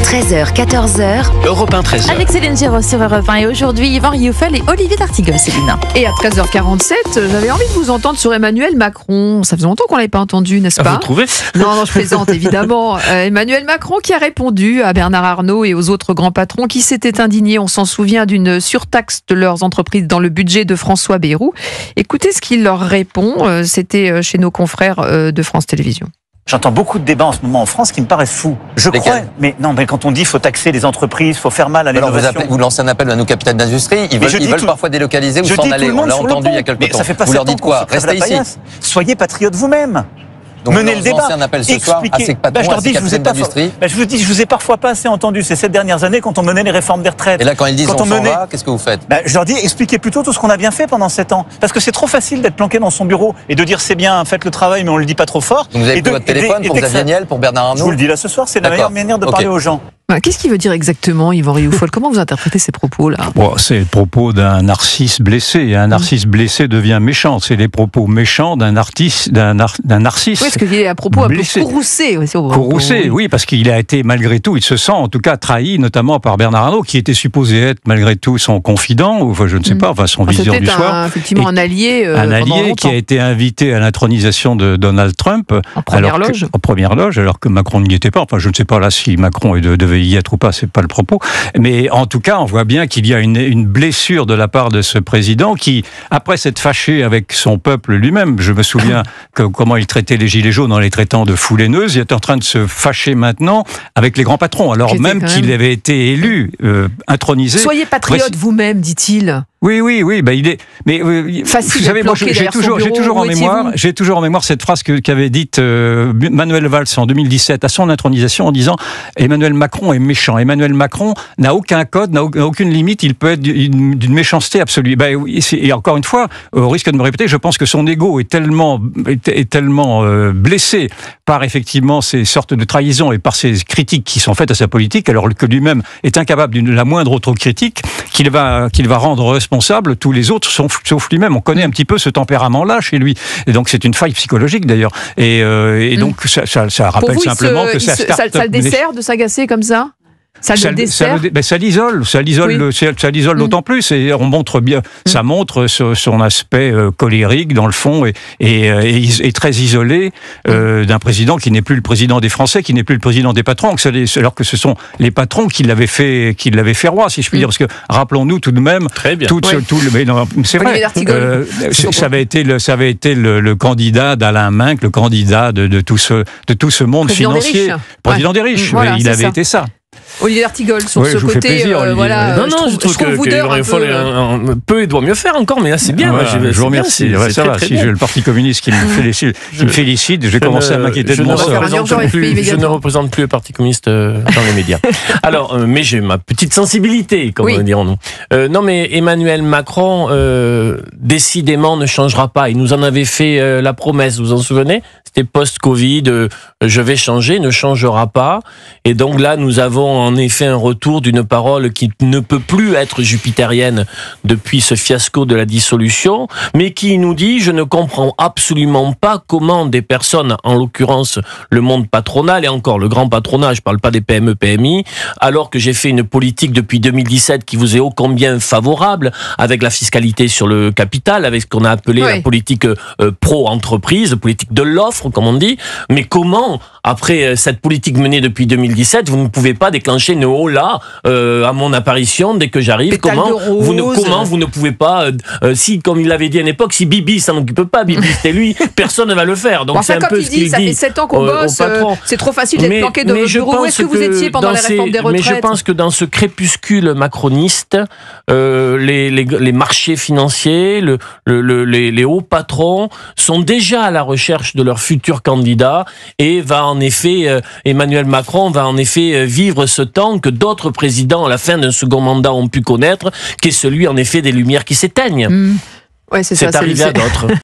13h, 14h. Europe 1, 13h. Avec Céline Giraud sur Europe 1 et aujourd'hui Yvan Rioufol et Olivier D'Artigol, Céline. Et à 13h47, j'avais envie de vous entendre sur Emmanuel Macron. Ça faisait longtemps qu'on ne l'avait pas entendu, n'est-ce pas? Vous trouvez? Non, je plaisante évidemment. Emmanuel Macron qui a répondu à Bernard Arnault et aux autres grands patrons qui s'étaient indignés, on s'en souvient, d'une surtaxe de leurs entreprises dans le budget de François Bayrou. Écoutez ce qu'il leur répond. C'était chez nos confrères de France Télévisions. J'entends beaucoup de débats en ce moment en France qui me paraissent fous. Je crois, mais quand on dit faut taxer les entreprises, faut faire mal à l'innovation. Vous lancez un appel à nos capitales d'industrie, ils veulent parfois délocaliser ou s'en aller. On l'a entendu il y a quelques temps. Vous leur dites quoi? Restez ici. Soyez patriotes vous-même. Donc menez le débat. Un appel ce soir à ces patrons, à ces capitaines d'industrie. Je vous ai parfois pas assez entendu ces 7 dernières années quand on menait les réformes des retraites. Et là, quand ils disent on s'en va, qu'est-ce que vous faites? Je leur dis expliquez plutôt tout ce qu'on a bien fait pendant 7 ans. Parce que c'est trop facile d'être planqué dans son bureau et de dire c'est bien, faites le travail, mais on le dit pas trop fort. Donc vous avez pris votre téléphone pour Xavier Niel, pour Bernard Arnault? Je vous le dis là ce soir, c'est la meilleure manière de parler aux gens. Qu'est-ce qu'il veut dire exactement, Yvan Rioufol? Comment vous interprétez ces propos-là? C'est le propos d'un narcisse blessé. Et un narcisse blessé devient méchant. C'est les propos méchants d'un narcisse. Oui, parce qu'il y a un propos blessé. Un peu courroucé. Courroucé, oui, parce qu'il a été malgré tout, il se sent en tout cas trahi, notamment par Bernard Arnault, qui était supposé être malgré tout son confident, ou je ne sais pas, son viseur du soir. Effectivement un allié. Un allié qui a été invité à l'intronisation de Donald Trump. En première loge. En première loge, alors que Macron n'y était pas. Enfin, je ne sais pas là si Macron devait y être ou pas, c'est pas le propos. Mais en tout cas, on voit bien qu'il y a une blessure de la part de ce président qui, après s'être fâché avec son peuple lui-même, je me souviens comment il traitait les gilets jaunes en les traitant de foules haineuses, il est en train de se fâcher maintenant avec les grands patrons, alors même qu'il avait été élu, intronisé. Soyez patriote vous-même, dit-il. Oui, il est. Mais facile. Vous savez, moi, j'ai toujours en mémoire cette phrase qu'avait dite Manuel Valls en 2017 à son intronisation en disant Emmanuel Macron est méchant. Emmanuel Macron n'a aucun code, n'a aucune limite. Il peut être d'une méchanceté absolue. Et encore une fois, au risque de me répéter, je pense que son ego est tellement blessé par effectivement ces sortes de trahisons et par ces critiques qui sont faites à sa politique, alors que lui-même est incapable de la moindre autre critique, qu'il va rendre responsable tous les autres, sauf lui-même. On connaît un petit peu ce tempérament-là chez lui. Et donc, c'est une faille psychologique, d'ailleurs. Et donc, ça rappelle vous, simplement que ça le dessert de s'agacer comme ça? Ça l'isole d'autant plus, et on montre bien, ça montre son aspect colérique dans le fond et très isolé d'un président qui n'est plus le président des Français, qui n'est plus le président des patrons, alors que ce sont les patrons qui l'avaient fait roi, si je puis dire, parce que rappelons-nous tout de même, c'est vrai, ça avait été le candidat d'Alain Minc, le candidat de tout ce monde président financier, président des riches, il avait été ça. Olivier D'Artigol, sur ce côté, je trouve que peu et doit mieux faire encore, mais là c'est bien. Je vous remercie. Ça va, si j'ai le Parti communiste qui me félicite, je vais commencer à m'inquiéter de mon sort. Je ne représente plus le Parti communiste dans les médias. Alors, mais j'ai ma petite sensibilité, comme dirons-nous. Non, mais Emmanuel Macron, décidément, ne changera pas. Il nous en avait fait la promesse, vous vous en souvenez? C'était post-Covid, je vais changer, ne changera pas. Et donc là, nous avons en effet un retour d'une parole qui ne peut plus être jupitérienne depuis ce fiasco de la dissolution, mais qui nous dit, je ne comprends absolument pas comment des personnes, en l'occurrence le monde patronal, et encore le grand patronat, je ne parle pas des PME, PMI, alors que j'ai fait une politique depuis 2017 qui vous est ô combien favorable, avec la fiscalité sur le capital, avec ce qu'on a appelé la politique pro-entreprise, politique de l'offre, comme on dit, mais comment, après cette politique menée depuis 2017, vous ne pouvez pas déclencher une hola à mon apparition dès que j'arrive. Comment vous ne pouvez pas si, comme il l'avait dit à une époque, si Bibi s'en occupe pas, Bibi c'était lui, personne ne va le faire. Donc c'est un peu ce qu'il dit. Ça fait 7 ans qu'on bosse, c'est trop facile d'être planqué dans votre bureau. Où est-ce que vous étiez pendant les réformes des retraites? Mais je pense que dans ce crépuscule macroniste, les marchés financiers, les hauts patrons sont déjà à la recherche de leur futur candidat et Emmanuel Macron va en effet vivre ce temps que d'autres présidents à la fin d'un second mandat ont pu connaître, qui est celui en effet des lumières qui s'éteignent. Ouais, c'est arrivé à d'autres.